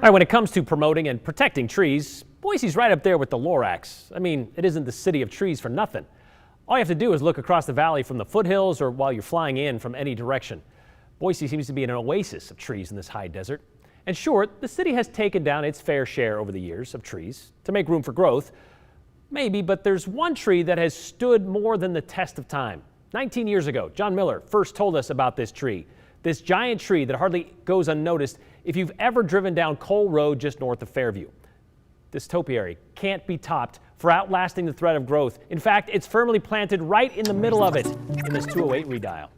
All right, when it comes to promoting and protecting trees, Boise's right up there with the Lorax. I mean, it isn't the city of trees for nothing. All you have to do is look across the valley from the foothills or while you're flying in from any direction. Boise seems to be an oasis of trees in this high desert. And sure, the city has taken down its fair share over the years of trees to make room for growth. Maybe, but there's one tree that has stood more than the test of time. 19 years ago, John Miller first told us about this tree. This giant tree that hardly goes unnoticed if you've ever driven down Cole Road just north of Fairview. This topiary can't be topped for outlasting the threat of growth. In fact, it's firmly planted right in the middle of it in this 208 Redial.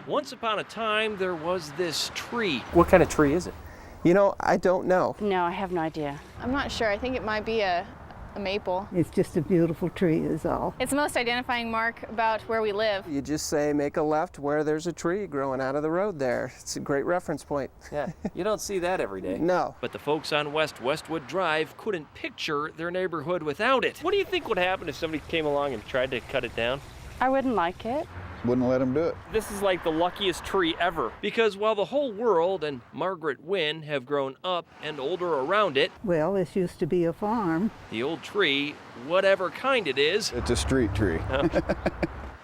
Once upon a time, there was this tree. What kind of tree is it? You know, I don't know. No, I have no idea. I'm not sure. I think it might be a maple. It's just a beautiful tree is all. It's the most identifying mark about where we live. You just say make a left where there's a tree growing out of the road there. It's a great reference point. Yeah, you don't see that every day. No. But the folks on West Westwood Drive couldn't picture their neighborhood without it. What do you think would happen if somebody came along and tried to cut it down? I wouldn't like it. Wouldn't let him do it. This is like the luckiest tree ever. Because while the whole world and Margaret Wynn have grown up and older around it, Well, this used to be a farm. the old tree, whatever kind it is, It's a street tree.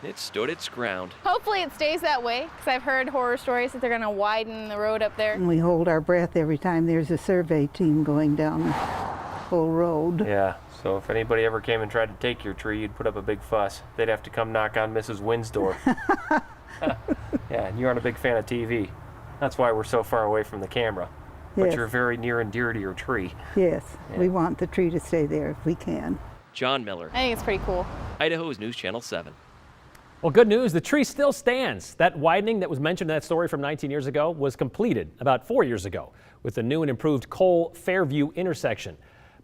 it stood its ground. Hopefully it stays that way, because I've heard horror stories that they're going to widen the road up there. And we hold our breath every time there's a survey team going down the whole road. Yeah, so if anybody ever came and tried to take your tree, you'd put up a big fuss. They'd have to come knock on Mrs. Wynn's door. Yeah, and you aren't a big fan of TV. That's why we're so far away from the camera. But Yes. you're very near and dear to your tree. Yes, Yeah. we want the tree to stay there if we can. John Miller, I think it's pretty cool. Idaho's News Channel 7. Well, good news, the tree still stands. That widening that was mentioned in that story from 19 years ago was completed about 4 years ago with the new and improved Cole-Fairview intersection.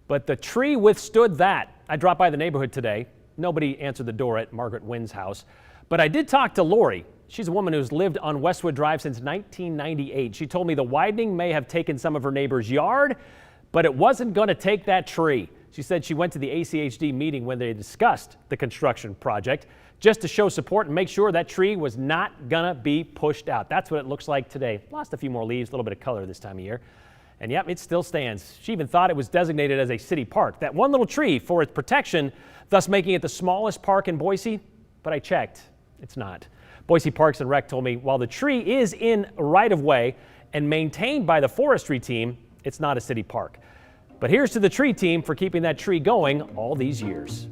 But the tree withstood that. I dropped by the neighborhood today. Nobody answered the door at Margaret Wynn's house. But I did talk to Lori. She's a woman who's lived on Westwood Drive since 1998. She told me the widening may have taken some of her neighbor's yard, but it wasn't going to take that tree. She said she went to the ACHD meeting when they discussed the construction project just to show support and make sure that tree was not going to be pushed out. That's what it looks like today. Lost a few more leaves, a little bit of color this time of year. And yep, it still stands. She even thought it was designated as a city park. That one little tree for its protection, thus making it the smallest park in Boise. But I checked, it's not. Boise Parks and Rec told me while the tree is in right-of-way and maintained by the forestry team, it's not a city park. But here's to the tree team for keeping that tree going all these years.